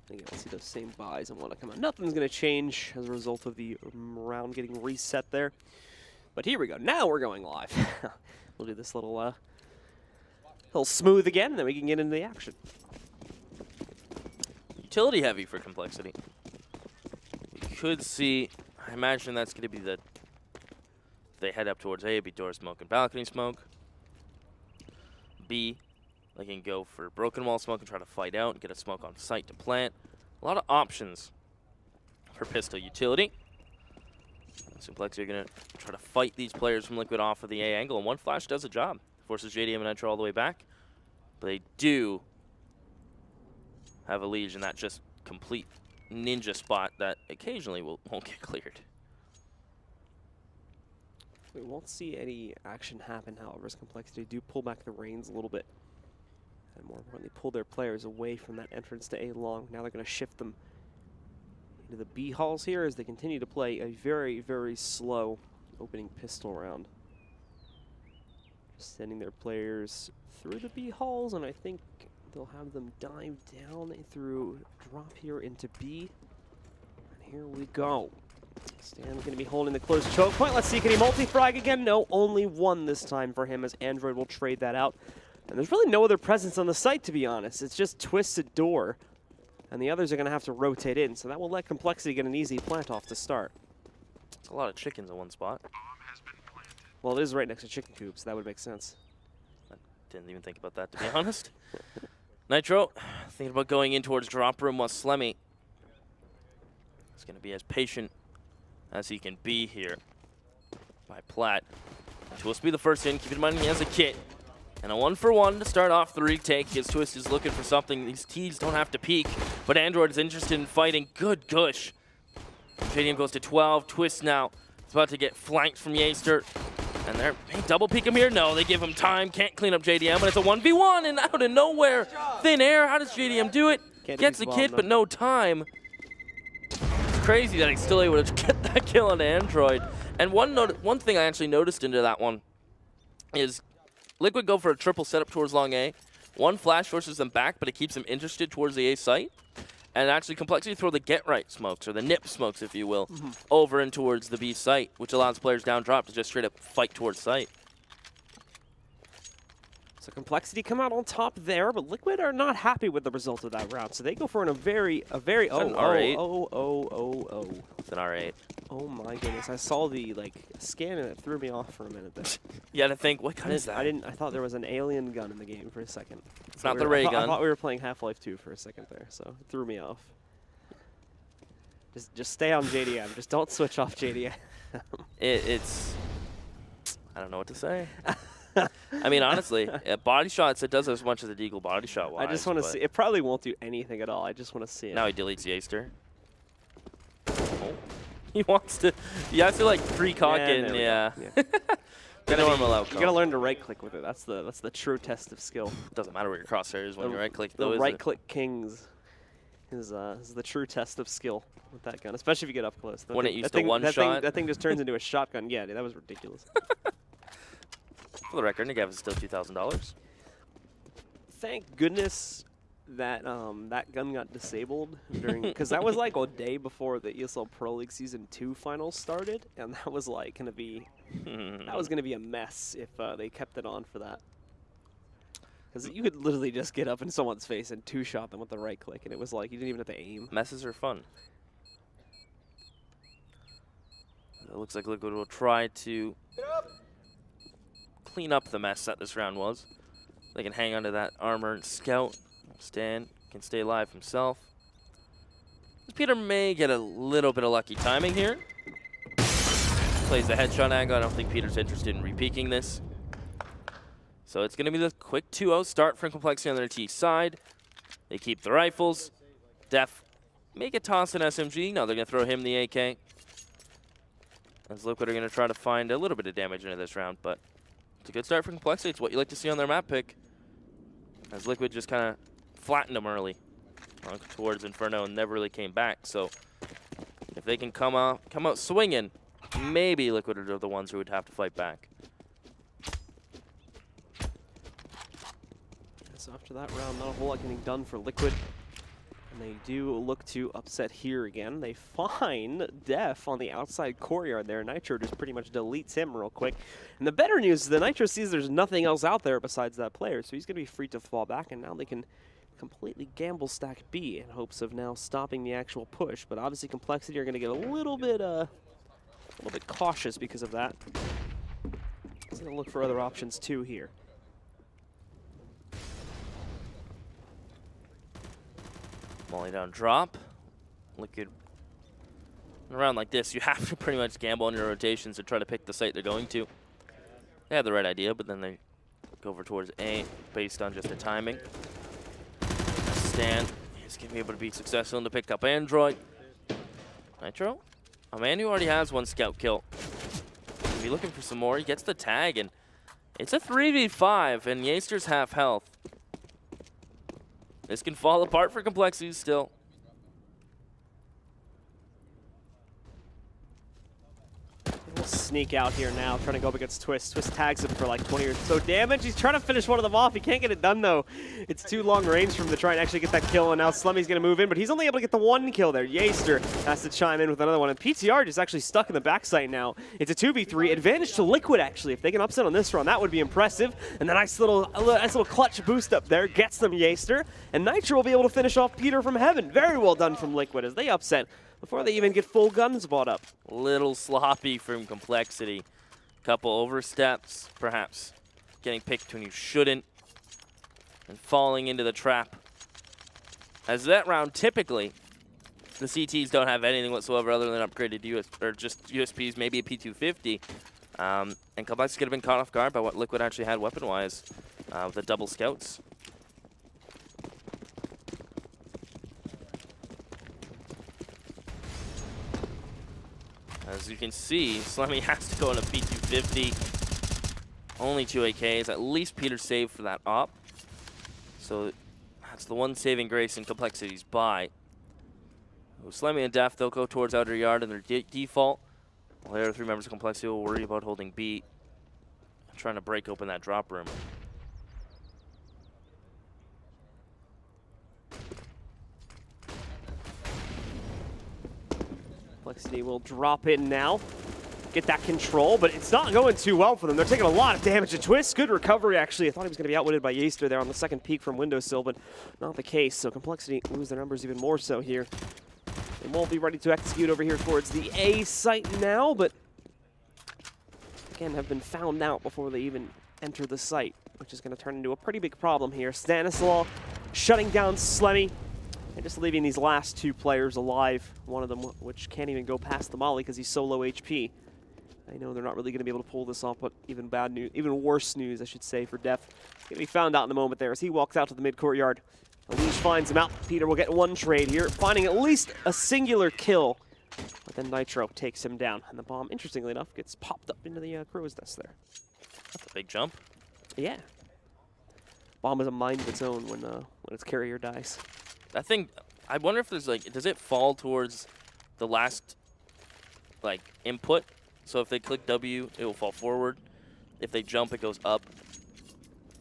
Again, let's see those same buys and want to come out. Nothing's going to change as a result of the round getting reset there. But here we go. Now we're going live. We'll do this little smooth again, and then we can get into the action. Utility heavy for Complexity. You could see, I imagine that's going to be the, they head up towards A, it'd be door smoke and balcony smoke. B, they can go for broken wall smoke and try to fight out and get a smoke on site to plant. A lot of options for pistol utility. So Complexity are going to try to fight these players from Liquid off of the A angle, and one flash does a job. Forces JDM and Nitro all the way back. But they do have a Legion that just complete ninja spot that occasionally won't get cleared. We won't see any action happen, however, as Complexity do pull back the reins a little bit. And more importantly, pull their players away from that entrance to A long. Now they're going to shift them into the B halls here as they continue to play a very, very slow opening pistol round. Just sending their players through the B halls, and I think they'll have them dive down through drop here into B. And here we go. Stan's going to be holding the close choke point. Let's see, can he multi-frag again? No, only one this time for him as Android will trade that out. And there's really no other presence on the site, to be honest. It's just twisted door. And the others are going to have to rotate in, so that will let Complexity get an easy plant off to start. It's a lot of chickens in one spot. Well, it is right next to chicken coops. That would make sense. I didn't even think about that, to be honest. Nitro, thinking about going in towards drop room while Slemmy is going to be as patient as he can be here by Platt. Twist will be the first in. Keep in mind he has a kit. And a 1-for-1 to start off the retake. His Twist is looking for something. These T's don't have to peek, but Android is interested in fighting. Good gush. JDM goes to 12. Twist now. It's about to get flanked from Yaster. And they're double peek him here. No, they give him time. Can't clean up JDM, and it's a 1v1 and out of nowhere. Thin air. How does JDM do it? Gets the kit, but no time. It's crazy that he's still able to get that kill on Android. And one thing I actually noticed into that one is Liquid go for a triple setup towards long A. One flash forces them back, but it keeps them interested towards the A site. And actually Complexity throw the get right smokes, or the nip smokes, if you will, over and towards the B site, which allows players down drop to just straight up fight towards site. So Complexity come out on top there, but Liquid are not happy with the result of that round. So they go for an R8. It's an R8. Oh my goodness! I saw the scan and it threw me off for a minute there. You had to think, what gun is that? I thought there was an alien gun in the game for a second. It's not the ray gun. I thought we were playing Half-Life 2 for a second there, so it threw me off. Just stay on JDM. Just don't switch off JDM. It's I don't know what to say. I mean, honestly, body shots, it does as much as a Deagle body shot wise. I just want to see. It probably won't do anything at all. I just want to see it. Now he deletes Yaster. Oh. He wants to. He has to pre-cock it. Yeah. Normal outcome. You gotta learn to right click with it. That's the true test of skill. Doesn't matter where your crosshair is when you right click. The right click kings is the true test of skill with that gun, especially if you get up close. When it used to one shot. That thing just turns into a shotgun. Yeah, that was ridiculous. For the record, Negav is still $2,000. Thank goodness that that gun got disabled during, because that was like a day before the ESL Pro League Season 2 finals started, and that was gonna be a mess if they kept it on for that. Because you could literally just get up in someone's face and two-shot them with the right click, and it was like you didn't even have to aim. Messes are fun. It looks like Liquid will try to clean up the mess that this round was. They can hang onto that armor and scout. Stan can stay alive himself. Peter may get a little bit of lucky timing here. Plays the headshot angle. I don't think Peter's interested in repeaking this. So it's going to be the quick 2-0 start from Complexity on their T side. They keep the rifles. Def make a toss in SMG. No, they're going to throw him the AK. As Liquid are going to try to find a little bit of damage into this round, but it's a good start for Complexity. It's what you like to see on their map pick. As Liquid just kind of flattened them early towards Inferno and never really came back. So if they can come out swinging, maybe Liquid are the ones who would have to fight back. So after that round, not a whole lot getting done for Liquid. And they do look to upset here again. They find Def on the outside courtyard there. Nitro just pretty much deletes him real quick. And the better news is that Nitro sees there's nothing else out there besides that player, so he's going to be free to fall back, and now they can completely gamble stack B in hopes of now stopping the actual push. But obviously Complexity are going to get a little bit cautious because of that. He's going to look for other options too here. Molly down drop. Liquid. Around like this, you have to pretty much gamble on your rotations to try to pick the site they're going to. They have the right idea, but then they go over towards A based on just the timing. Stan is going to be able to be successful to pick up Android. Nitro, a man who already has one scout kill. He'll be looking for some more. He gets the tag, and it's a 3v5, and Yaster's half health. This can fall apart for Complexity still. We'll sneak out here now, trying to go up against Twist. Twist tags him for like 20 or so damage. He's trying to finish one of them off. He can't get it done, though. It's too long range for him to try and actually get that kill, and now Slemmy's going to move in, but he's only able to get the one kill there. Yaster has to chime in with another one, and PTR just actually stuck in the backside now. It's a 2v3. Advantage to Liquid, actually. If they can upset on this run, that would be impressive. And the nice little clutch boost up there gets them Yaster, and Nitro will be able to finish off Peter from Heaven. Very well done from Liquid as they upset before they even get full guns bought up. Little sloppy from Complexity. Couple oversteps, perhaps getting picked when you shouldn't, and falling into the trap. As that round, typically, the CTs don't have anything whatsoever other than upgraded or just USPs, maybe a P250. And Complexity could have been caught off guard by what Liquid actually had weapon-wise with the double scouts. As you can see, Slemmy has to go on a P250. Only 2 AKs. At least Peter saved for that op. So that's the one saving grace in Complexity's buy. Slemmy and Def, they'll go towards outer yard in their default. While the other 3 members of Complexity will worry about holding B, trying to break open that drop room. Complexity will drop in now, get that control, but it's not going too well for them. They're taking a lot of damage to Twist. Good recovery, actually. I thought he was going to be outwitted by Yaster there on the second peek from windowsill, but not the case. So Complexity lose their numbers even more so here. They won't be ready to execute over here towards the A site now, but again, have been found out before they even enter the site, which is going to turn into a pretty big problem here. Stanislaw shutting down Slemmy. And just leaving these last 2 players alive, one of them which can't even go past the molly because he's so low HP. I know they're not really going to be able to pull this off, but even bad news, even worse news, I should say, for Def. He's going to be found out in a moment there as he walks out to the mid-courtyard. Unleash finds him out. Peter will get one trade here, finding at least a singular kill. But then Nitro takes him down, and the bomb, interestingly enough, gets popped up into the crow's nest there. That's a big jump. Yeah. Bomb is a mind of its own when its carrier dies. That thing, I wonder if there's like, does it fall towards the last like input? So if they click W, it will fall forward. If they jump, it goes up.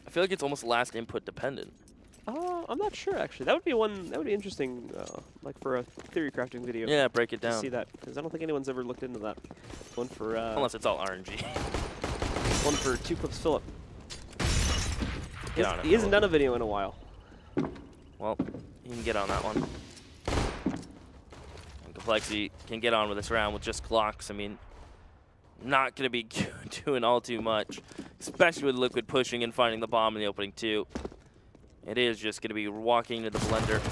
I feel like it's almost last input dependent. I'm not sure actually. That would be one. That would be interesting, like for a theory crafting video. Yeah, break it down. To see that because I don't think anyone's ever looked into that. One for unless it's all RNG. One for 2 Clips Phillip. He hasn't done a video in a while. Well, you can get on that one. And Complexity can get on with this round with just clocks. I mean, not going to be doing all too much, especially with Liquid pushing and finding the bomb in the opening 2. It is just going to be walking to the blender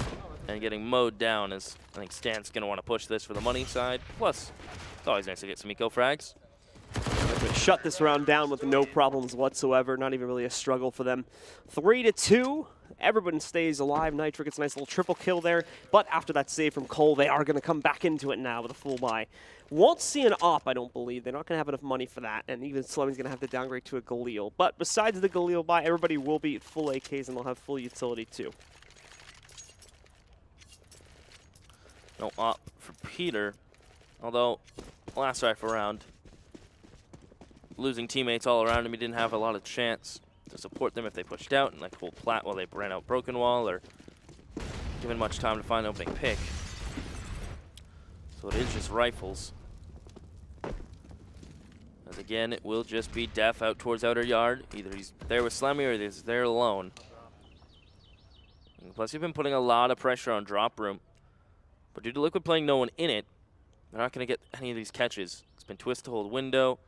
and getting mowed down, as I think Stan's going to want to push this for the money side. Plus, it's always nice to get some eco frags. Shut this round down with no problems whatsoever. Not even really a struggle for them. 3-2. Everyone stays alive. Nitro gets a nice little triple kill there. But after that save from Cole, they are going to come back into it now with a full buy. Won't see an op, I don't believe. They're not going to have enough money for that. And even Slemmy's going to have to downgrade to a Galil. But besides the Galil buy, everybody will be at full AKs and they'll have full utility too. No op for Peter. Although, last rifle round, losing teammates all around him, he didn't have a lot of chance to support them if they pushed out and like hold plat while they ran out Broken Wall or given much time to find an opening pick. So it is just rifles. As again, it will just be Def out towards outer yard. Either he's there with Slemmy or he's there alone. And plus, you've been putting a lot of pressure on drop room. But due to Liquid playing no one in it, they're not going to get any of these catches. It's been twist to hold window.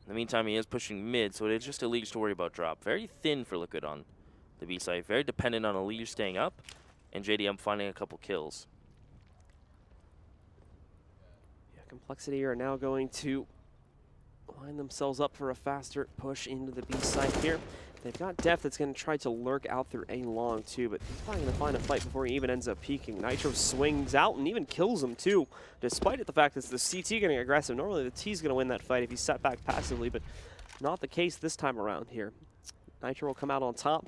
In the meantime, he is pushing mid, so it is just Elige to worry about drop. Very thin for Liquid on the B side. Very dependent on Elige staying up and JDM finding a couple kills. Yeah, Complexity are now going to line themselves up for a faster push into the B side here. They've got Def that's going to try to lurk out through A long too, but he's probably going to find a fight before he even ends up peeking. Nitro swings out and even kills him too, despite the fact that it's the CT getting aggressive. Normally the T's going to win that fight if he's set back passively, but not the case this time around here. Nitro will come out on top,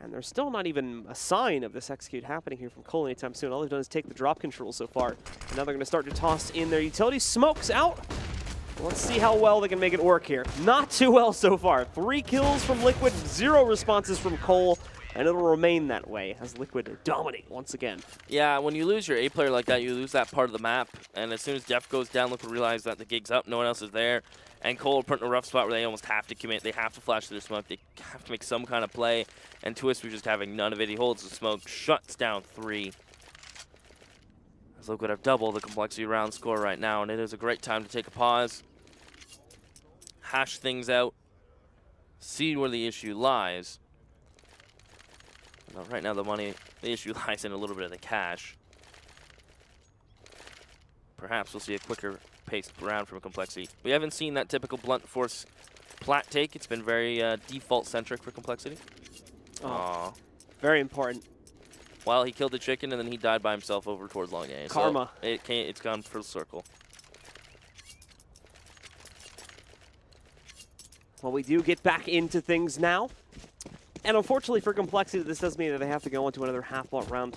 and there's still not even a sign of this execute happening here from Cole anytime soon. All they've done is take the drop control so far, and now they're going to start to toss in their utility. Smokes out. Let's see how well they can make it work here. Not too well so far. 3 kills from Liquid, 0 responses from Cole, and it'll remain that way as Liquid dominate once again. Yeah, when you lose your A player like that, you lose that part of the map, and as soon as Def goes down, Liquid realize that the gig's up, no one else is there, and Cole put in a rough spot where they almost have to commit. They have to flash through the smoke. They have to make some kind of play, and Twist was just having none of it. He holds the smoke, shuts down 3. As Liquid have double the Complexity round score right now, and it is a great time to take a pause, hash things out, see where the issue lies. Well, right now the issue lies in a little bit of the cash. Perhaps we'll see a quicker paced round from Complexity. We haven't seen that typical blunt force plat take. It's been very default centric for Complexity. Oh, very important. Well, he killed the chicken and then he died by himself over towards long A. Karma. So it's gone full circle. Well, we do get back into things now. And unfortunately for Complexity, this does mean that they have to go into another half-lot round.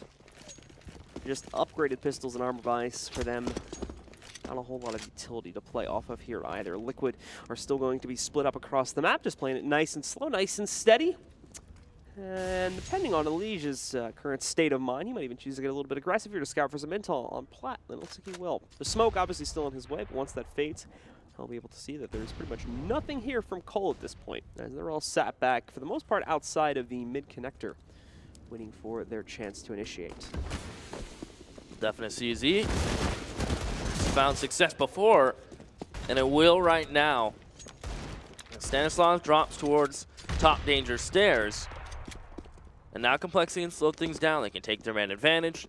Just upgraded pistols and armor buys for them. Not a whole lot of utility to play off of here either. Liquid are still going to be split up across the map, just playing it nice and slow, nice and steady. And depending on Elige's current state of mind, he might even choose to get a little bit aggressive here to scout for some intel on Plat. It looks like he will. The smoke obviously still in his way, but once that fades, I'll be able to see that there's pretty much nothing here from Cole at this point, as they're all sat back, for the most part, outside of the mid-connector, waiting for their chance to initiate. Definite CZ. Found success before, and it will right now. Stanislav drops towards top danger stairs, and now Complexity can slow things down. They can take their man advantage.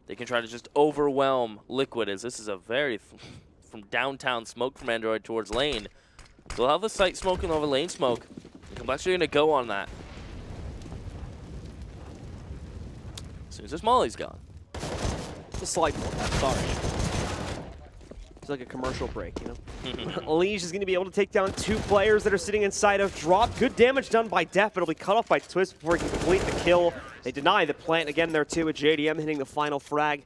They can try to just overwhelm Liquid, as this is a very from downtown smoke from Android towards lane. They'll have the site smoke and they'll have a lane smoke. Complexity are going to go on that. As soon as this Molly's gone. It's a slight one, sorry. It's like a commercial break, you know? Elige is going to be able to take down 2 players that are sitting inside of drop. Good damage done by Def, but it'll be cut off by Twist before he can complete the kill. They deny the plant again there too, with JDM hitting the final frag.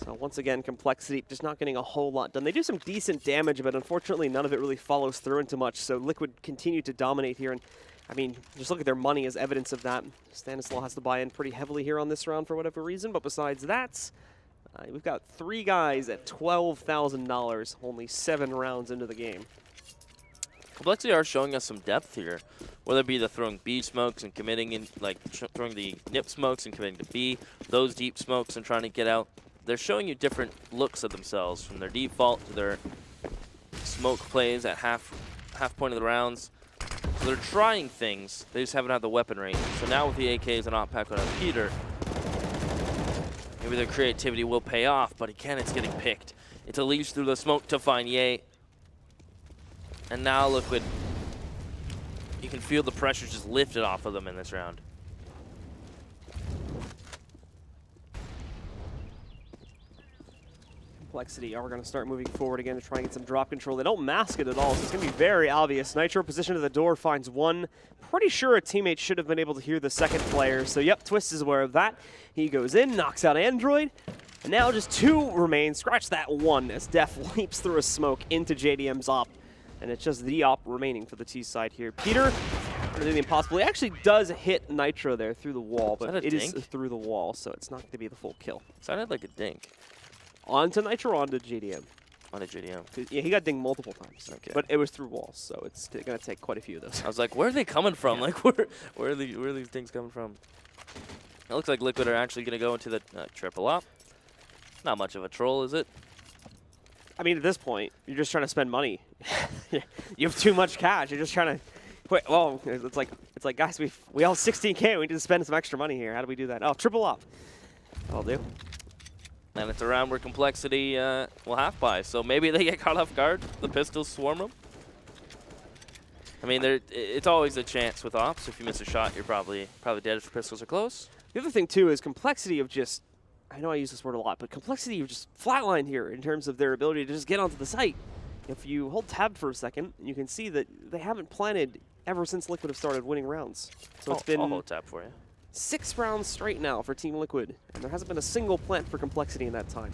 So once again, Complexity just not getting a whole lot done. They do some decent damage, but unfortunately none of it really follows through into much. So Liquid continue to dominate here. And I mean, just look at their money as evidence of that. Stanislav has to buy in pretty heavily here on this round for whatever reason. But besides that, we've got 3 guys at $12,000, only 7 rounds into the game. Complexity are showing us some depth here, whether it be the throwing B smokes and committing in, like throwing the nip smokes and committing to B, those deep smokes and trying to get out. They're showing you different looks of themselves, from their default to their smoke plays at half point of the rounds. So they're trying things, they just haven't had the weaponry. So now with the AKs and op-pack on Peter, maybe their creativity will pay off, but again, it's getting picked. It's Elige through the smoke to find Ye. And now Liquid, you can feel the pressure just lifted off of them in this round. Complexity are going to start moving forward again to try and get some drop control. They don't mask it at all, so it's going to be very obvious. Nitro position to the door, finds 1. Pretty sure a teammate should have been able to hear the second player, so yep, Twist is aware of that. He goes in, knocks out Android, and now just 2 remain. Scratch that 1 as Def leaps through a smoke into JDM's op, and it's just the op remaining for the T side here. Peter do the impossible. He actually does hit Nitro there through the wall, but that a it is dink? through the wall, so it's not going to be the full kill. Sounded like a dink Onto Nitro, onto JDM. on a JDM. Yeah, he got dinged multiple times, Okay. but it was through walls, so it's going to take quite a few of those. I was like, where are they coming from? Yeah. Like, where are these things coming from? It looks like Liquid are actually going to go into the triple up. Not much of a troll, is it? I mean, at this point, you're just trying to spend money. You have too much cash. You're just trying to quit. Well, it's like guys, we all have 16K. We need to spend some extra money here. How do we do that? Oh, triple up. That'll do. And it's a round where Complexity will half buy, so maybe they get caught off guard. The pistols swarm them. I mean, it's always a chance with ops. If you miss a shot, you're probably dead if the pistols are close. The other thing too is complexity of just. I know I use this word a lot, but complexity of just flatlined here in terms of their ability to just get onto the site. If you hold tab for a second, you can see that they haven't planted ever since Liquid have started winning rounds. So it's been I'll hold tab for you. 6 rounds straight now for Team Liquid, and there hasn't been a single plant for complexity in that time,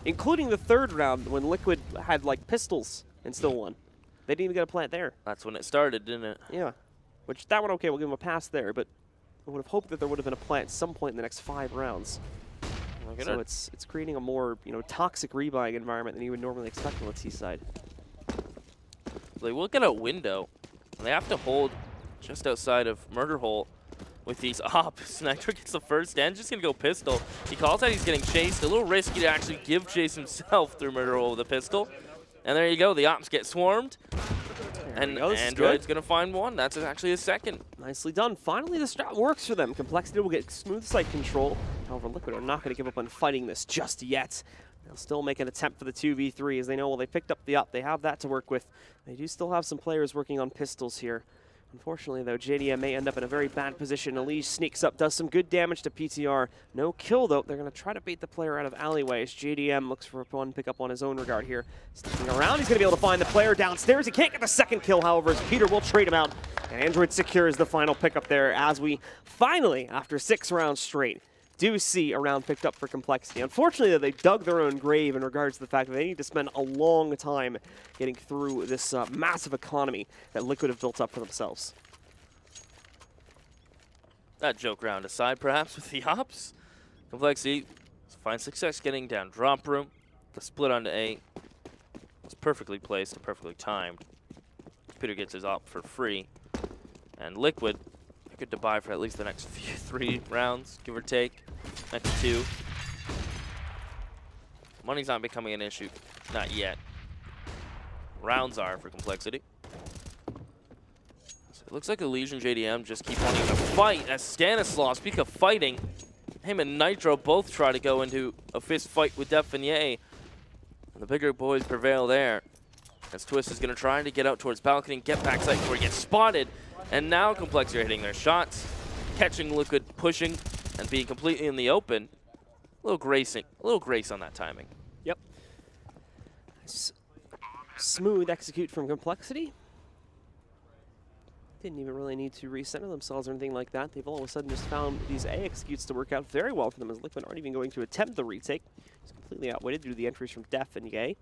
including the 3rd round when Liquid had like pistols and still won. They didn't even get a plant there. That's when it started, didn't it? Yeah, which that one okay, we'll give them a pass there, but I would have hoped that there would have been a plant at some point in the next 5 rounds. So it's creating a more toxic rebuying environment than you would normally expect on the T side. They will get a window. They have to hold just outside of Murder Hole with these ops. Nitro gets the first stand, just gonna go pistol. He calls out he's getting chased. A little risky to actually give chase himself through Murder Hole with a pistol. And there you go, the ops get swarmed. And Android's gonna find one. That's actually a second. Nicely done. Finally, the strat works for them. Complexity will get smooth site control. However, Liquid are not going to give up on fighting this just yet. They'll still make an attempt for the 2v3 as they know, well, they picked up the up. They have that to work with. They do still have some players working on pistols here. Unfortunately, though, JDM may end up in a very bad position. Elige sneaks up, does some good damage to PTR. No kill, though. They're going to try to bait the player out of alleyways. JDM looks for one pickup on his own regard here. Sticking around, he's going to be able to find the player downstairs. He can't get the second kill, however, as Peter will trade him out. And Android secures the final pickup there as we finally, after 6 rounds straight, do see a round picked up for Complexity. Unfortunately, they dug their own grave in regards to the fact that they need to spend a long time getting through this massive economy that Liquid have built up for themselves. That joke round aside, perhaps, with the ops. Complexity finds success getting down drop room. The split onto A was perfectly placed and perfectly timed. Peter gets his op for free. And Liquid, good to buy for at least the next 3 rounds, give or take. Next 2. Money's not becoming an issue. Not yet. Rounds are for Complexity. So it looks like Elige and JDM just keep wanting to fight as Stanislaus, speak of fighting, him and Nitro both try to go into a fist fight with Definier. And the bigger boys prevail there. As Twist is going to try to get out towards balcony and get backside before he gets spotted. And now Complexity are hitting their shots, catching Liquid, pushing, and being completely in the open. A little grace on that timing. Yep. Smooth execute from Complexity. Didn't even really need to recenter themselves or anything like that. They've all of a sudden just found these A executes to work out very well for them as Liquid aren't even going to attempt the retake. It's completely outwitted due to the entries from Def and Ye.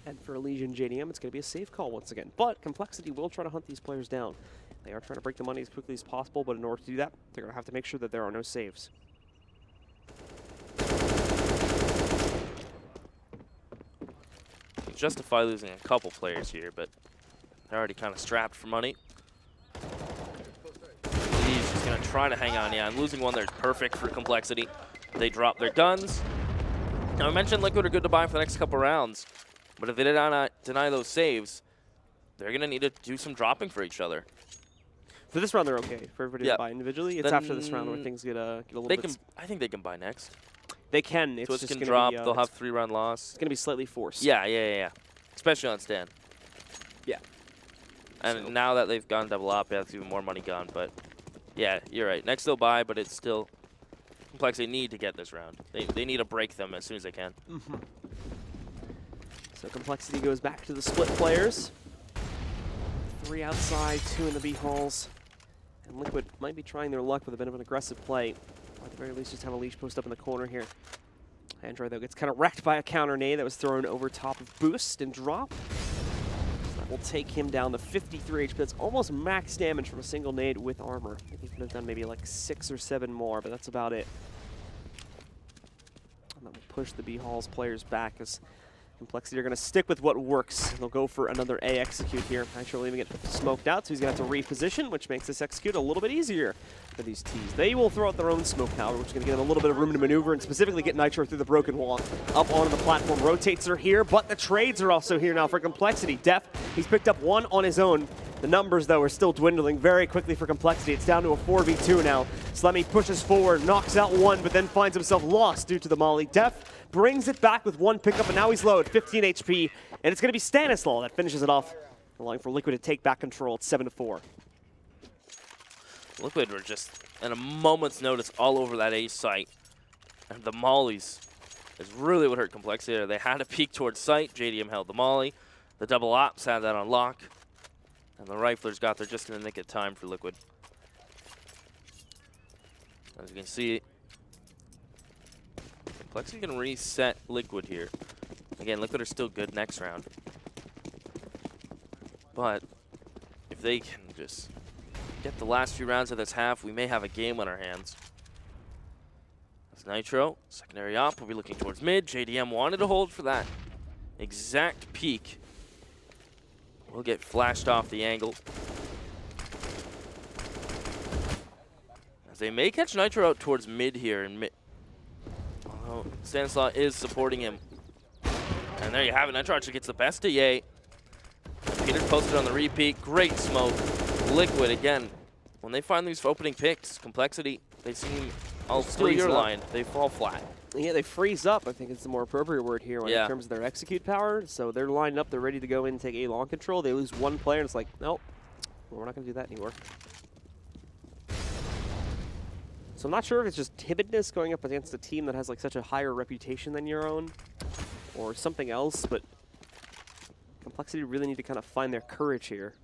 And for Elige and JDM, it's going to be a safe call once again. But Complexity will try to hunt these players down. They are trying to break the money as quickly as possible, but in order to do that, they're going to have to make sure that there are no saves. You justify losing a couple players here, but they're already kind of strapped for money. He's just going to try to hang on. Yeah, and losing one there is perfect for Complexity. They drop their guns. Now, I mentioned Liquid are good to buy for the next couple rounds. But if they deny those saves, they're going to need to do some dropping for each other. For this round, they're okay. For everybody to buy individually, it's Then after this round where things get a little bit... I think they can buy next. They can. It's Twist just can gonna drop. be, They'll have 3-round loss. It's going to be slightly forced. Yeah. Especially on stand. Yeah. And So. now that they've gone double up, yeah, that's even more money gone. But yeah, you're right. Next they'll buy, but it's still Complexity need to get this round. They need to break them as soon as they can. Mm-hmm. So Complexity goes back to the split players. 3 outside, 2 in the B halls. And Liquid might be trying their luck with a bit of an aggressive play. Or at the very least, just have Elige post up in the corner here. Android, though, gets kind of wrecked by a counter nade that was thrown over top of Boost and drop. So that That will take him down to 53 HP. That's almost max damage from a single nade with armor. I think he could have done maybe like 6 or 7 more, but that's about it. And that will push the B-Halls players back as Complexity are going to stick with what works. They'll go for another A execute here. Nitro leaving it smoked out, so he's going to have to reposition, which makes this execute a little bit easier for these Ts. They will throw out their own smoke power, which is going to give them a little bit of room to maneuver and specifically get Nitro through the broken wall. Up onto the platform. Rotates are here, but the trades are also here now for Complexity. Deft, he's picked up 1 on his own. The numbers, though, are still dwindling very quickly for Complexity. It's down to a 4v2 now. Slemmy pushes forward, knocks out 1, but then finds himself lost due to the molly. Deft brings it back with 1 pickup, and now he's low at 15 HP. And it's going to be Stanislaw that finishes it off, allowing for Liquid to take back control at 7-4. Liquid were just, at a moment's notice, all over that A site. And the mollies is really what hurt Complexity there. They had a peek towards site. JDM held the molly. The double ops had that on lock. And the riflers got there just in the nick of time for Liquid. As you can see, Complexity can reset Liquid here. Again, Liquid are still good next round. But if they can just get the last few rounds of this half, we may have a game on our hands. That's Nitro. Secondary op will be looking towards mid. JDM wanted to hold for that exact peak. Will get flashed off the angle. As they may catch Nitro out towards mid here. And mid. Although Stanislaw is supporting him. And there you have it. Nitro actually gets the best of Ye. Peter posted on the repeat. Great smoke. Liquid again. When they find these opening picks, Complexity, they seem, I'll steal your line, they fall flat. Yeah, they freeze up, I think it's the more appropriate word here in terms of their execute power. So they're lined up, they're ready to go in and take A long control. They lose 1 player, and it's like, nope, we're not going to do that anymore. So I'm not sure if it's just timidness going up against a team that has like such a higher reputation than your own, or something else, but Complexity really need to kind of find their courage here.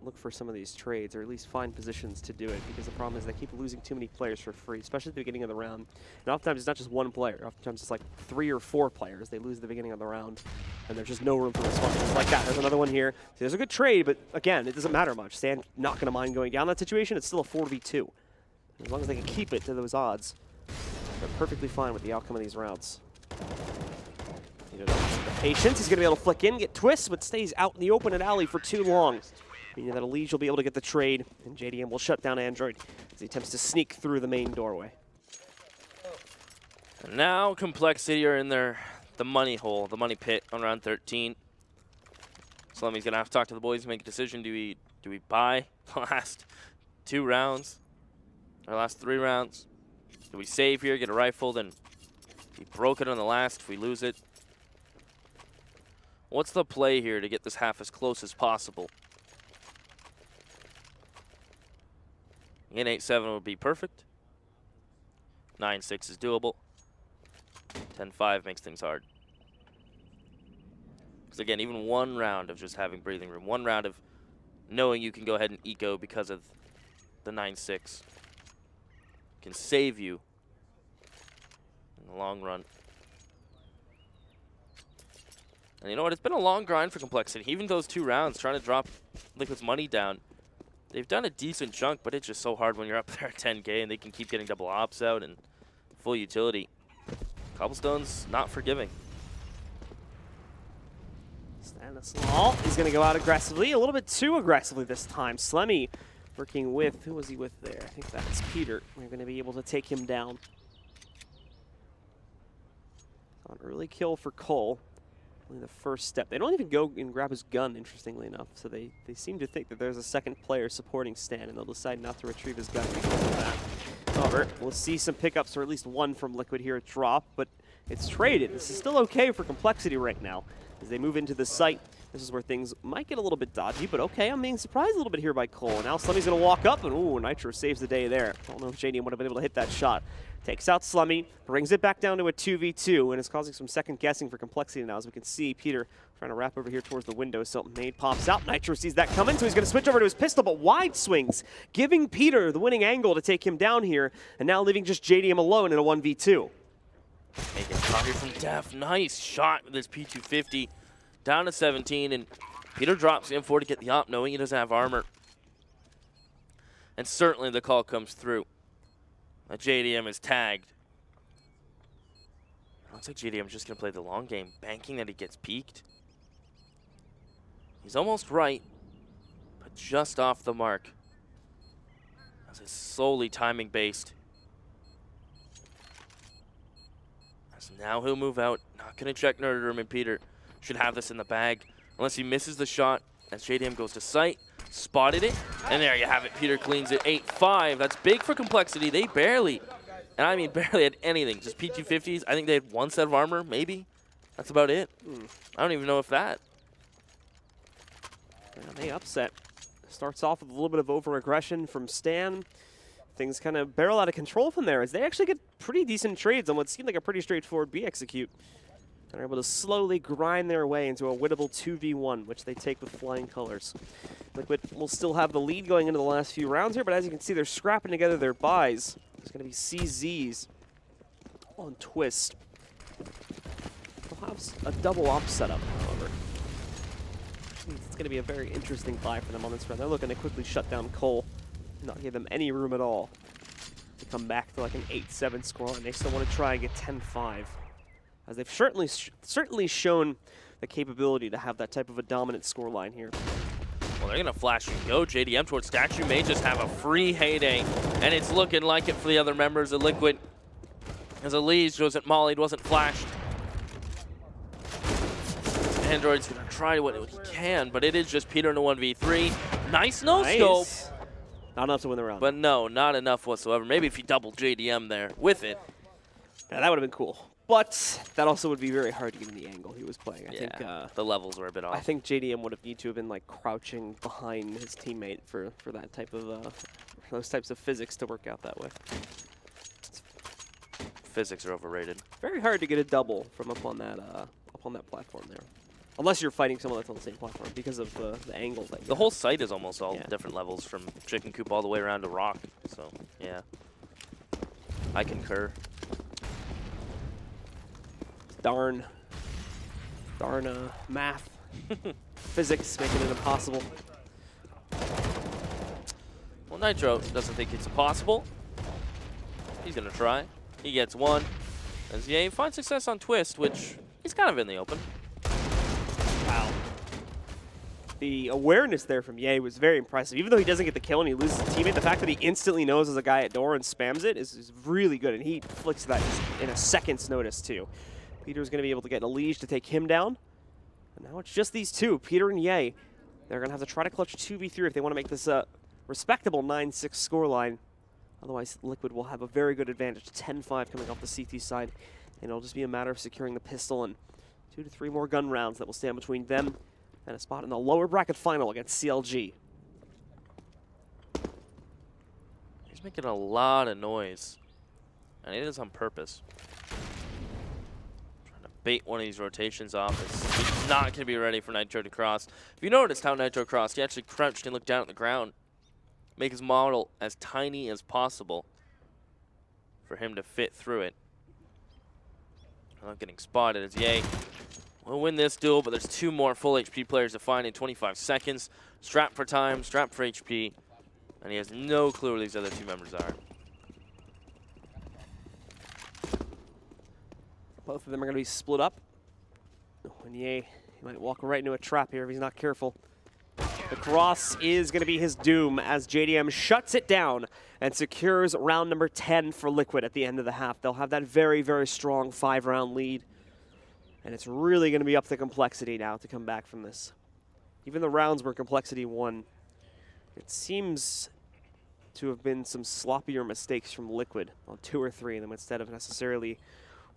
Look for some of these trades, or at least find positions to do it, because the problem is they keep losing too many players for free, especially at the beginning of the round. And oftentimes it's not just 1 player, oftentimes it's like 3 or 4 players. They lose at the beginning of the round, and there's just no room for response. Just like that, there's another one here. See, there's a good trade, but again, it doesn't matter much. Stan not going to mind going down that situation. It's still a 4v2. As long as they can keep it to those odds, they're perfectly fine with the outcome of these rounds. You know, the patience, he's going to be able to flick in, get twists, but stays out in the open at alley for too long. Meaning that Elige will be able to get the trade, and JDM will shut down Android as he attempts to sneak through the main doorway. And now Complexity are in the money hole, the money pit on round 13. Slemmy's gonna have to talk to the boys and make a decision. Do we buy the last 2 rounds, or last 3 rounds? Do we save here, get a rifle, then be broken on the last if we lose it? What's the play here to get this half as close as possible? Again, 8-7 would be perfect. 9-6 is doable. 10-5 makes things hard. Because again, even 1 round of just having breathing room, 1 round of knowing you can go ahead and eco because of the 9-6 can save you in the long run. And you know what? It's been a long grind for Complexity. Even those 2 rounds, trying to drop Liquid's money down. They've done a decent chunk, but it's just so hard when you're up there at 10K and they can keep getting double ops out and full utility. Cobblestone's not forgiving. Stanislaw is going to go out aggressively, a little bit too aggressively this time. Slemmy working with, who was he with there? I think that's Peter. We're going to be able to take him down. An early kill for Cole. The first step. They don't even go and grab his gun, interestingly enough, so they seem to think that there's a second player supporting Stan, and they'll decide not to retrieve his gun because of that. However, we'll see some pickups, or at least 1 from Liquid here at drop, but it's traded. This is still okay for Complexity right now. As they move into the site, this is where things might get a little bit dodgy, but okay, I'm being surprised a little bit here by Cole. And now Slummy's going to walk up, and ooh, Nitro saves the day there. I don't know if JDM would have been able to hit that shot. Takes out Slummy, brings it back down to a 2v2, and it's causing some second guessing for Complexity now. As we can see, Peter trying to wrap over here towards the window. So nade pops out. Nitro sees that coming, so he's going to switch over to his pistol, but wide swings, giving Peter the winning angle to take him down here, and now leaving just JDM alone in a 1v2. Making target from Def. Nice shot with his P250. down to 17, and Peter drops in 4 to get the op, knowing he doesn't have armor. And certainly the call comes through. JDM is tagged. Looks like JDM is just going to play the long game, banking that he gets peaked. He's almost right, but just off the mark. As it's solely timing based. As now he'll move out. Not going to check Nerdrum, and Peter should have this in the bag. Unless he misses the shot as JDM goes to sight. Spotted it, and there you have it. Peter cleans it 8-5. That's big for Complexity. They barely, and I mean barely, had anything. Just P250s. I think they had 1 set of armor, maybe. That's about it. I don't even know if that. And they upset. Starts off with a little bit of over-aggression from Stan. Things kind of barrel out of control from there as they actually get pretty decent trades on what seemed like a pretty straightforward B execute. And are able to slowly grind their way into a winnable 2v1, which they take with flying colors. Liquid will still have the lead going into the last few rounds here, but as you can see, they're scrapping together their buys. There's going to be CZs on Twist. They'll have a double op setup, however. Which means it's going to be a very interesting buy for them on this round. They're looking to quickly shut down Cole, not give them any room at all to come back to like an 8-7 score, and they still want to try and get 10-5. As they've certainly shown the capability to have that type of a dominant scoreline here. Well, they're going to flash and go. JDM towards Statue may just have a free heyday, and it's looking like it for the other members of Liquid. As Elise wasn't mollied, wasn't flashed. Android's going to try what he can, but it is just Peter in a 1v3. Nice no-scope. Not enough to win the round. But no, not enough whatsoever. Maybe if you double JDM there with it. Yeah, that would have been cool. But that also would be very hard to get in the angle he was playing. I think the levels were a bit off. I think JDM would have need to have been like crouching behind his teammate for that type of those types of physics to work out that way. Physics are overrated. Very hard to get a double from up on that platform there, unless you're fighting someone that's on the same platform because of the angle. That the whole site is almost all different levels from Chicken Coop all the way around to Rock. So yeah, I concur. Darn math, physics making it impossible. Well, Nitro doesn't think it's impossible. He's gonna try. He gets one. As Ye finds success on Twist, which he's kind of in the open. Wow. The awareness there from Ye was very impressive. Even though he doesn't get the kill and he loses a teammate, the fact that he instantly knows there's a guy at door and spams it is really good, and he flicks that in a second's notice too. Peter's going to be able to get Elige to take him down. And now it's just these two, Peter and Ye. They're going to have to try to clutch 2v3 if they want to make this a respectable 9-6 scoreline. Otherwise, Liquid will have a very good advantage, 10-5 coming off the CT side. And it'll just be a matter of securing the pistol and 2 to 3 more gun rounds that will stand between them and a spot in the lower bracket final against CLG. He's making a lot of noise. And it is on purpose. Bait one of these rotations off. He's not going to be ready for Nitro to cross. If you noticed how Nitro crossed, he actually crouched and looked down at the ground. Make his model as tiny as possible for him to fit through it. Not getting spotted as Ye will win this duel, but there's 2 more full HP players to find in 25 seconds. Strap for time, strap for HP, and he has no clue where these other 2 members are. Both of them are going to be split up. And Ye, he might walk right into a trap here if he's not careful. The cross is going to be his doom as JDM shuts it down and secures round number 10 for Liquid at the end of the half. They'll have that very, very strong 5-round lead. And it's really going to be up to Complexity now to come back from this. Even the rounds where Complexity won, it seems to have been some sloppier mistakes from Liquid on 2 or 3 of them instead of necessarily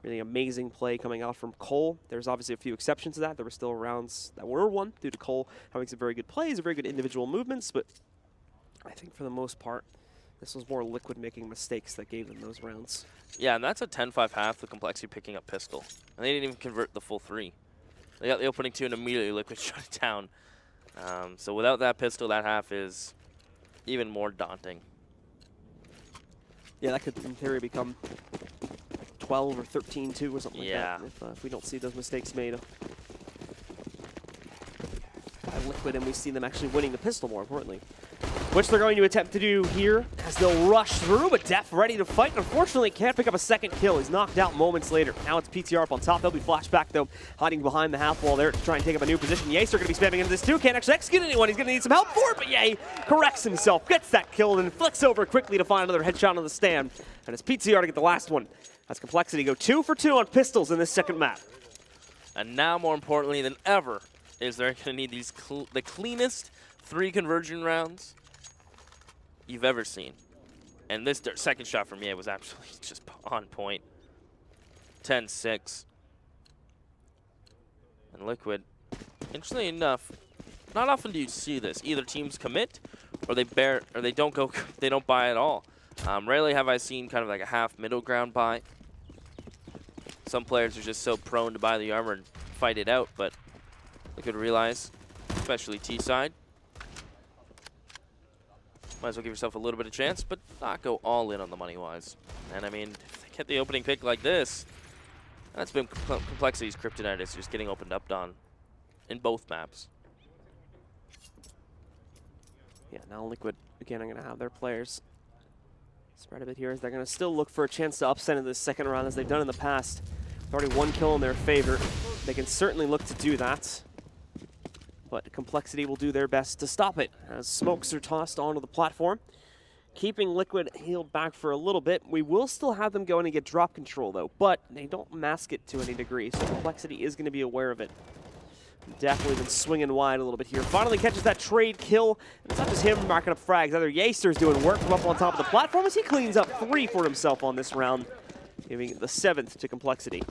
really amazing play coming out from Cole. There's obviously a few exceptions to that. There were still rounds that were won due to Cole having some very good plays, very good individual movements, but I think for the most part, this was more Liquid making mistakes that gave them those rounds. Yeah, and that's a 10-5 half with Complexity picking up pistol. And they didn't even convert the full 3. They got the opening 2 and immediately Liquid shut it down. So without that pistol, that half is even more daunting. Yeah, that could in theory become 12 or 13-2 or something yeah. like that if we don't see those mistakes made. Liquid, and we see them actually winning the pistol, more importantly. Which they're going to attempt to do here as they'll rush through, but Def ready to fight. Unfortunately, can't pick up a second kill. He's knocked out moments later. Now it's PTR up on top. They'll be flashed back, though, hiding behind the half wall there to try and take up a new position. Yace are going to be spamming into this, too. Can't actually execute anyone. He's going to need some help for it, but Ye corrects himself, gets that kill, and flicks over quickly to find another headshot on the stand. And it's PTR to get the last one. As Complexity go 2 for 2 on pistols in this second map. And now, more importantly than ever, is they're going to need these the cleanest 3 conversion rounds you've ever seen. And this second shot from Ye was absolutely just on point. 10-6. And Liquid, interestingly enough, not often do you see this. Either teams commit or they don't buy at all. Rarely have I seen kind of like a half middle ground buy. Some players are just so prone to buy the armor and fight it out, but Liquid realize, especially T side, might as well give yourself a little bit of chance, but not go all in on the money-wise. And I mean, if they get the opening pick like this, that's been Complexity's kryptonite. It's just getting opened up on in both maps. Yeah, now Liquid, again, are going to have their players spread a bit here as they're going to still look for a chance to upset in this second round as they've done in the past. Already 1 kill in their favor. They can certainly look to do that. But Complexity will do their best to stop it as smokes are tossed onto the platform. Keeping Liquid healed back for a little bit. We will still have them going to get drop control though, but they don't mask it to any degree, so Complexity is going to be aware of it. Definitely been swinging wide a little bit here. Finally catches that trade kill. And it's not just him marking up frags. Other Yaster's doing work from up on top of the platform as he cleans up 3 for himself on this round, giving the 7th to Complexity.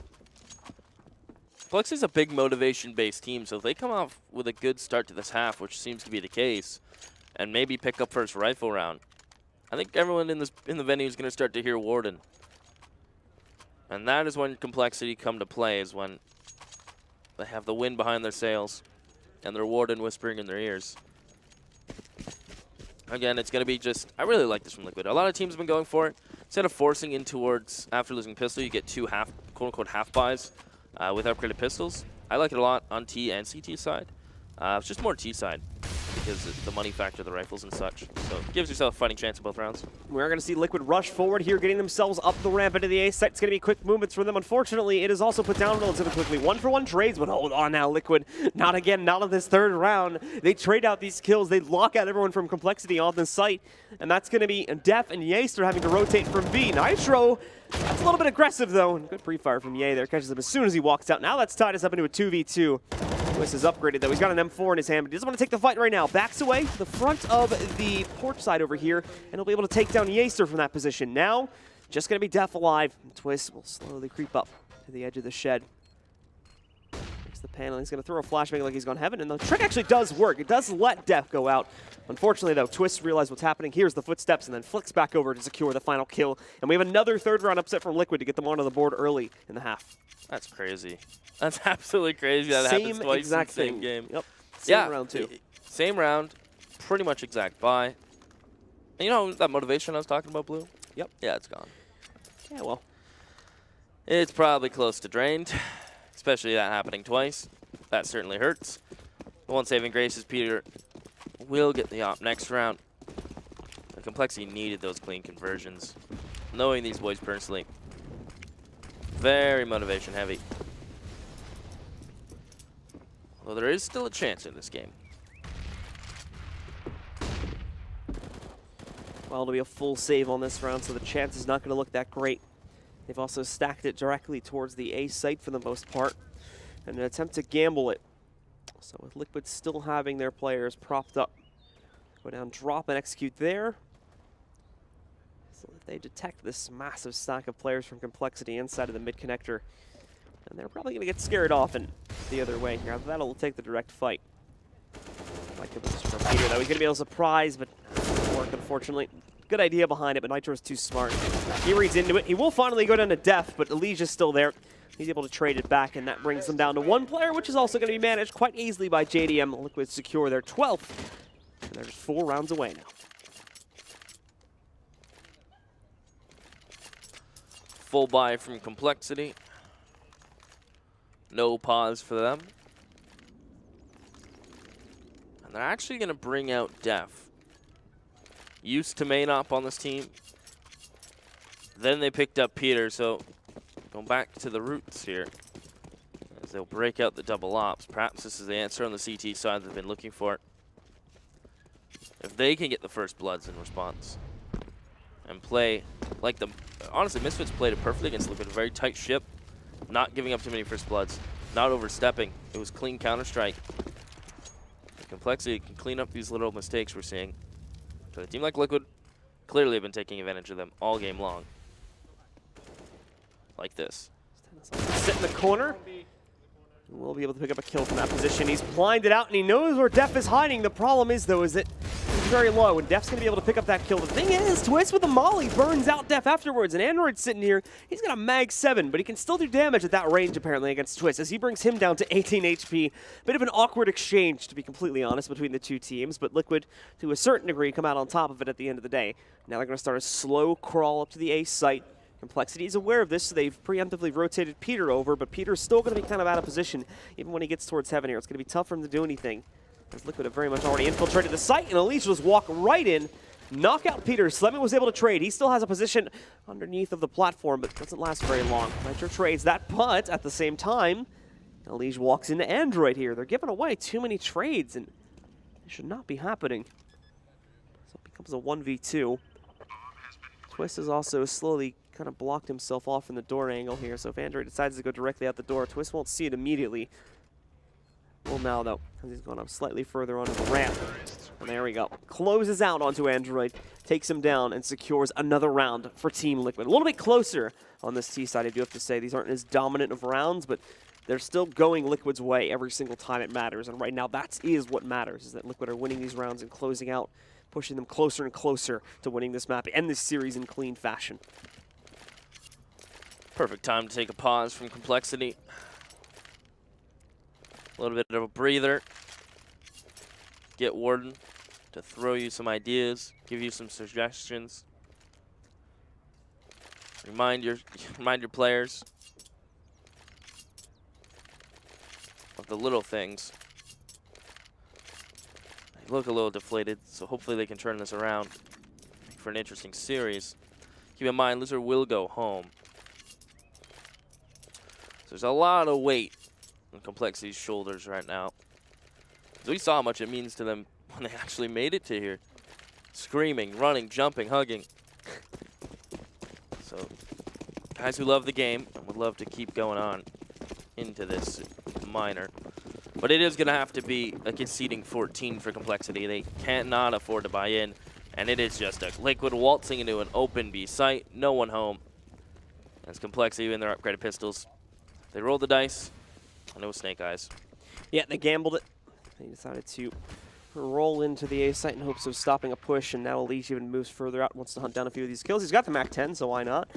Complexity's a big motivation-based team, so if they come off with a good start to this half, which seems to be the case, and maybe pick up first rifle round, I think everyone in the venue is going to start to hear Warden. And that is when Complexity come to play, is when they have the wind behind their sails and their Warden whispering in their ears. Again, it's going to be just, I really like this from Liquid. A lot of teams have been going for it. Instead of forcing in towards, after losing pistol, you get 2 quote-unquote half buys with upgraded pistols. I like it a lot on T and CT side. It's just more T side because of the money factor, the rifles and such. So it gives yourself a fighting chance in both rounds. We're going to see Liquid rush forward here, getting themselves up the ramp into the A site. It's going to be quick movements for them. Unfortunately, it is also put down relatively quickly. 1-for-1 trades, but hold on now, Liquid. Not again, not in this third round. They trade out these kills. They lock out everyone from Complexity on the site, and that's going to be Def and Yaster having to rotate from B. Nitro, that's a little bit aggressive, though. Good pre-fire from Ye there. Catches him as soon as he walks out. Now that's tied us up into a 2v2. Twist is upgraded, though. He's got an M4 in his hand, but he doesn't want to take the fight right now. Backs away to the front of the porch side over here, and he'll be able to take down Yaster from that position. Now, just going to be Def alive. Twist will slowly creep up to the edge of the shed. There's the panel. He's going to throw a flashbang like he's gone heaven, and the trick actually does work. It does let Def go out. Unfortunately, though, Twist realizes what's happening. Here's the footsteps, and then flicks back over to secure the final kill. And we have another third round upset from Liquid to get them onto the board early in the half. That's crazy. That's absolutely crazy that happens twice in the same game. Yep. Same round, too. Same round. Pretty much exact buy. And you know that motivation I was talking about, Blue? Yep. Yeah, it's gone. Yeah, well. It's probably close to drained, especially that happening twice. That certainly hurts. The one saving grace is Peter will get the op next round. The Complexity needed those clean conversions. Knowing these boys personally, very motivation heavy. Although there is still a chance in this game. Well, it'll be a full save on this round, so the chance is not going to look that great. They've also stacked it directly towards the A site for the most part, and an attempt to gamble it. So with Liquid still having their players propped up. Go down, drop, and execute there. So if they detect this massive stack of players from Complexity inside of the mid-connector, and they're probably going to get scared off and the other way here. That'll take the direct fight. Might give this for Peter, though. He's going to be able to surprise, but doesn't work, unfortunately. Good idea behind it, but Nitro's too smart. He reads into it. He will finally go down to Def, but Elijah's still there. He's able to trade it back, and that brings them down to 1 player, which is also going to be managed quite easily by JDM. Liquid secure their 12th, and they're just 4 rounds away now. Full buy from Complexity. No pause for them. And They're actually going to bring out Def. Used to main op on this team. Then they picked up Peter, so going back to the roots here. As they'll break out the double ops. Perhaps this is the answer on the CT side they've been looking for. If they can get the first bloods in response and play like them. Honestly, Misfits played it perfectly against Liquid. A very tight ship. Not giving up too many first bloods. Not overstepping. It was clean Counter-Strike. Complexity can clean up these little mistakes we're seeing. So a team like Liquid clearly have been taking advantage of them all game long. Like this. Sit in the corner. We'll be able to pick up a kill from that position. He's blinded out and he knows where Def is hiding. The problem is though is that he's very low and Def's going to be able to pick up that kill. The thing is, Twist with the molly burns out Def afterwards, and Android's sitting here. He's got a mag 7, but he can still do damage at that range apparently against Twist as he brings him down to 18 HP. Bit of an awkward exchange, to be completely honest, between the two teams, but Liquid, to a certain degree, come out on top of it at the end of the day. Now they're going to start a slow crawl up to the A site. Complexity is aware of this, so they've preemptively rotated Peter over, but Peter's still going to be kind of out of position even when he gets towards Heaven here. It's going to be tough for him to do anything, as Liquid have very much already infiltrated the site, and Elise just walk right in, knock out Peter. Slemmy was able to trade. He still has a position underneath of the platform, but doesn't last very long. Nitro trades that, but at the same time, Elise walks into Android here. They're giving away too many trades, and it should not be happening. So it becomes a 1v2. Twist is also slowly kind of blocked himself off from the door angle here, so if Android decides to go directly out the door, Twist won't see it immediately. Well, now though, because he's gone up slightly further onto the ramp. And there we go. Closes out onto Android, takes him down, and secures another round for Team Liquid. A little bit closer on this T side, I do have to say. These aren't as dominant of rounds, but they're still going Liquid's way every single time it matters. And right now, that is what matters, is that Liquid are winning these rounds and closing out, pushing them closer and closer to winning this map and this series in clean fashion. Perfect time to take a pause from Complexity. A little bit of a breather. Get Warden to throw you some ideas, give you some suggestions. Remind your players of the little things. They look a little deflated, so hopefully they can turn this around for an interesting series. Keep in mind, Lizard will go home. So there's a lot of weight on Complexity's shoulders right now. So we saw how much it means to them when they actually made it to here. Screaming, running, jumping, hugging. So guys who love the game and would love to keep going on into this minor. But it is going to have to be a conceding 14 for Complexity. They cannot afford to buy in. And it is just a Liquid waltzing into an open B site. No one home. As Complexity in their upgraded pistols. They rolled the dice. And it was Snake Eyes. Yeah, they gambled it. They decided to roll into the A site in hopes of stopping a push, and now Elise even moves further out, wants to hunt down a few of these kills. He's got the Mac 10, so why not?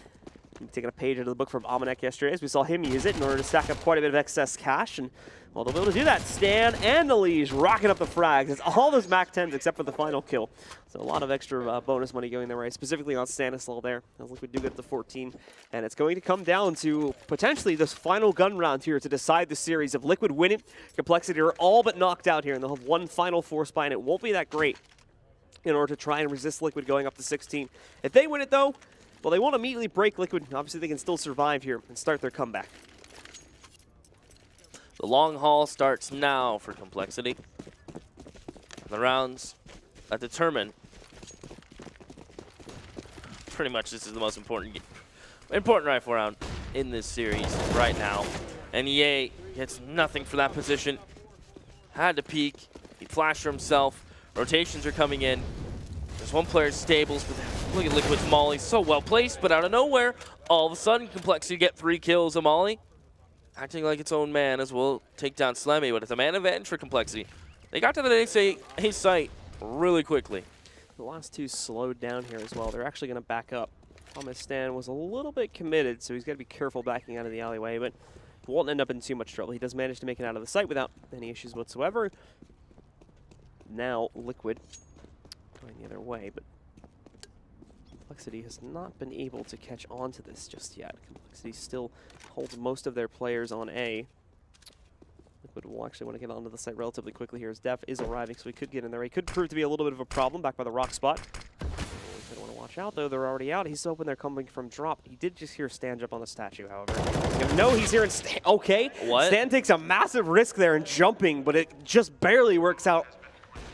Taking a page out of the book from Amanek yesterday, as we saw him use it in order to stack up quite a bit of excess cash, and well, they'll be able to do that. Stan and Elise rocking up the frags. It's all those Mac 10s except for the final kill. So a lot of extra bonus money going their way, specifically on Stanislaw there. As Liquid do get the 14, and it's going to come down to potentially this final gun round here to decide the series. If Liquid win it, Complexity are all but knocked out here, and they'll have one final force buy, and it won't be that great in order to try and resist Liquid going up to 16. If they win it, though, well, they won't immediately break Liquid. Obviously, they can still survive here and start their comeback. The long haul starts now for Complexity. The rounds that determine pretty much this is the most important rifle round in this series right now. And EA gets nothing for that position. Had to peek. He flashed for himself. Rotations are coming in. There's one player stables, but look at Liquid's molly. So well placed, but out of nowhere, all of a sudden, Complexity get 3 kills of molly. Acting like its own man as well, take down Slemmy, but it's a man advantage for Complexity. They got to the A site really quickly. The last two slowed down here as well. They're actually going to back up. Thomas Stan was a little bit committed, so he's got to be careful backing out of the alleyway, but he won't end up in too much trouble. He does manage to make it out of the site without any issues whatsoever. Now Liquid going the other way, but Complexity has not been able to catch on to this just yet. Complexity still holds most of their players on A. Liquid will actually want to get onto the site relatively quickly here as Def is arriving, so he could get in there. He could prove to be a little bit of a problem back by the rock spot. He's going to want to watch out, though. They're already out. He's hoping they're coming from drop. He did just hear Stan jump on the statue, however. He's going to know he's here. Okay. What? Stan takes a massive risk there in jumping, but it just barely works out.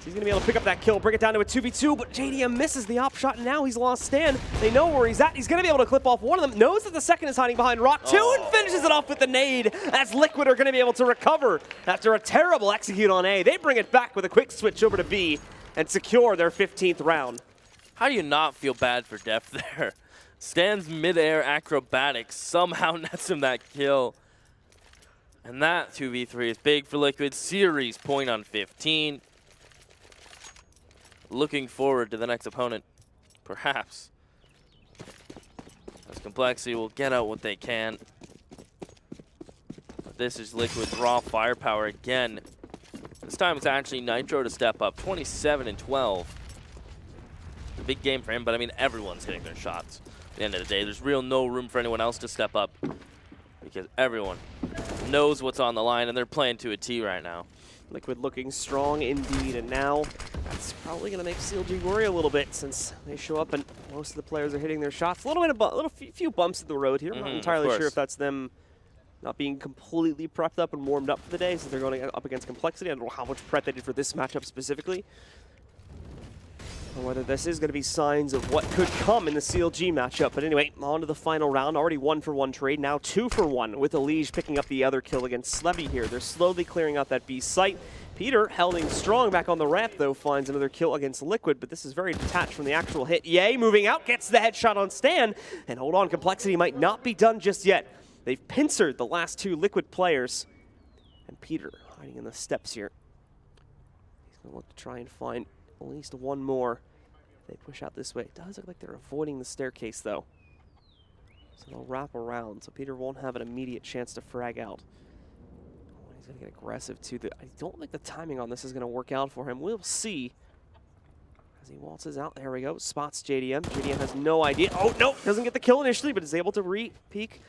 He's going to be able to pick up that kill, bring it down to a 2v2, but JDM misses the op shot, and now he's lost Stan. They know where he's at. He's going to be able to clip off one of them, knows that the second is hiding behind Rock 2, and finishes it off with the nade, as Liquid are going to be able to recover after a terrible execute on A. They bring it back with a quick switch over to B and secure their 15th round. How do you not feel bad for Def there? Stan's mid-air acrobatics somehow nets him that kill. And that 2v3 is big for Liquid. Series point on 15. Looking forward to the next opponent, perhaps. As Complexity will get out what they can. But this is Liquid's raw firepower again. This time it's actually Nitro to step up, 27-12. It's a big game for him, but I mean, everyone's hitting their shots. At the end of the day, there's no room for anyone else to step up because everyone knows what's on the line, and they're playing to a T right now. Liquid looking strong indeed, and now that's probably going to make CLG worry a little bit since they show up and most of the players are hitting their shots. A little bit of few bumps in the road here. I'm not entirely sure if that's them not being completely prepped up and warmed up for the day since they're going up against Complexity. I don't know how much prep they did for this matchup specifically, or whether this is going to be signs of what could come in the CLG matchup. But anyway, on to the final round. Already 1-for-1 trade, now 2-for-1 with Elige picking up the other kill against Slevy here. They're slowly clearing out that B site. Peter, holding strong back on the ramp, though, finds another kill against Liquid, but this is very detached from the actual hit. Yay, moving out, gets the headshot on Stan, and hold on, Complexity might not be done just yet. They've pincered the last two Liquid players, and Peter hiding in the steps here. He's going to look to try and find at least one more. They push out this way. It does look like they're avoiding the staircase, though. So they'll wrap around, so Peter won't have an immediate chance to frag out. He's going to get aggressive, too. I don't think the timing on this is going to work out for him. We'll see as he waltzes out. There we go. Spots JDM. JDM has no idea. Oh, no. Doesn't get the kill initially, but is able to re-peek.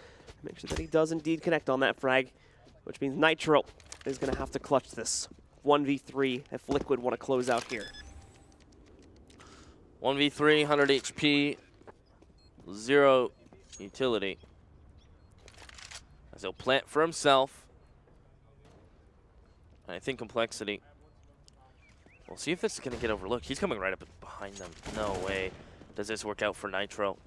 Make sure that he does indeed connect on that frag, which means Nitro is going to have to clutch this. 1v3 if Liquid want to close out here. 1v3, 100 HP, 0 utility. As he'll plant for himself. And I think Complexity. We'll see if this is going to get overlooked. He's coming right up behind them. No way does this work out for Nitro.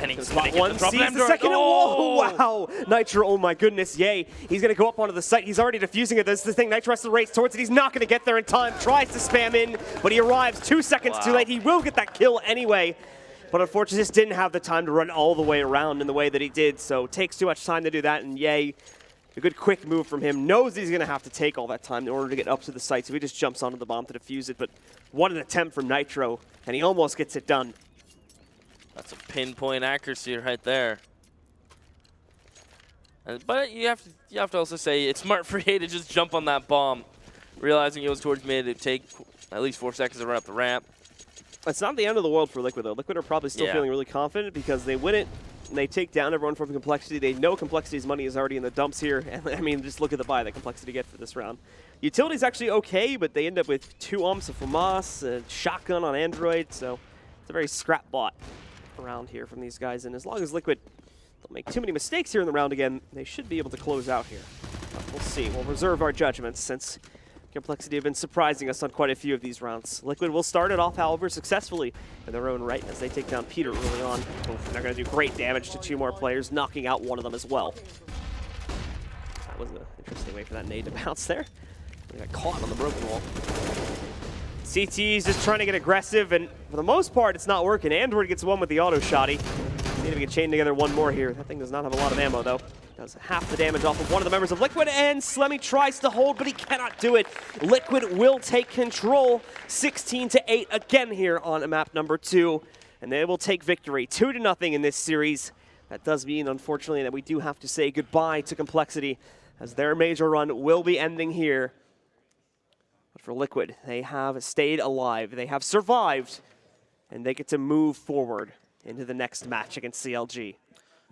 And he's going to get the second. Oh, wow. Nitro, oh my goodness, yay. He's going to go up onto the site. He's already defusing it. This is the thing. Nitro has to race towards it. He's not going to get there in time. Tries to spam in, but he arrives 2 seconds too late. He will get that kill anyway. But unfortunately, just didn't have the time to run all the way around in the way that he did. So takes too much time to do that, and yay. A good quick move from him. Knows he's going to have to take all that time in order to get up to the site, so he just jumps onto the bomb to defuse it. But what an attempt from Nitro, and he almost gets it done. That's a pinpoint accuracy right there. But you have to also say it's smart for A to just jump on that bomb, realizing it was towards mid. It'd take at least 4 seconds to run up the ramp. It's not the end of the world for Liquid, though. Liquid are probably still feeling really confident because they win it. And they take down everyone from Complexity. They know Complexity's money is already in the dumps here. And I mean, just look at the buy that Complexity get for this round. Utility's actually okay, but they end up with 2 umps of FAMAS, a shotgun on Android. So it's a very scrap bot around here from these guys. And as long as Liquid don't make too many mistakes here in the round again, they should be able to close out here. But we'll see. We'll reserve our judgments since Complexity have been surprising us on quite a few of these rounds. Liquid will start it off, however, successfully in their own right as they take down Peter early on. And they're going to do great damage to 2 more players, knocking out one of them as well. That was an interesting way for that nade to bounce there. They got caught on the broken wall. CT's just trying to get aggressive, and for the most part, it's not working. Android gets one with the auto shotty. Need to get chained together one more here. That thing does not have a lot of ammo, though. Does half the damage off of one of the members of Liquid, and Slemmy tries to hold, but he cannot do it. Liquid will take control, 16-8 again here on map number 2, and they will take victory 2-0 in this series. That does mean, unfortunately, that we do have to say goodbye to Complexity, as their major run will be ending here. But for Liquid, they have stayed alive, they have survived, and they get to move forward into the next match against CLG.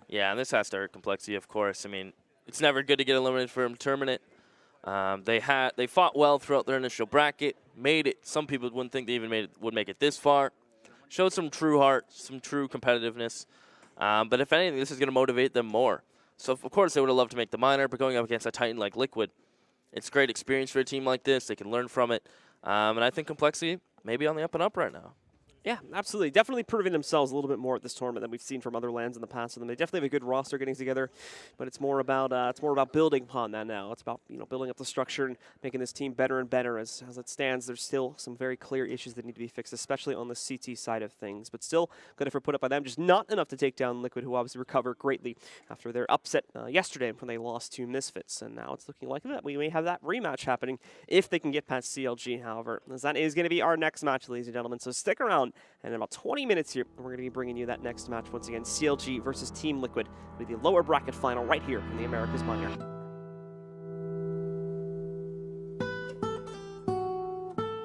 Yeah, and this has to hurt Complexity, of course. I mean, it's never good to get eliminated from a tournament. They fought well throughout their initial bracket, made it. Some people wouldn't think they even would make it this far. Showed some true heart, some true competitiveness. But if anything, this is going to motivate them more. So, of course, they would have loved to make the minor, but going up against a Titan like Liquid, it's a great experience for a team like this. They can learn from it. And I think Complexity may be on the up and up right now. Yeah, absolutely. Definitely proving themselves a little bit more at this tournament than we've seen from other lands in the past. And they definitely have a good roster getting together, but it's more about building upon that now. It's about building up the structure and making this team better and better. As it stands, there's still some very clear issues that need to be fixed, especially on the CT side of things. But still, good effort put up by them. Just not enough to take down Liquid, who obviously recovered greatly after their upset yesterday when they lost to Misfits. And now it's looking like that we may have that rematch happening if they can get past CLG. However, as that is going to be our next match, ladies and gentlemen. So stick around. And in about 20 minutes here, we're going to be bringing you that next match once again. CLG versus Team Liquid with the lower bracket final right here in the America's Minor.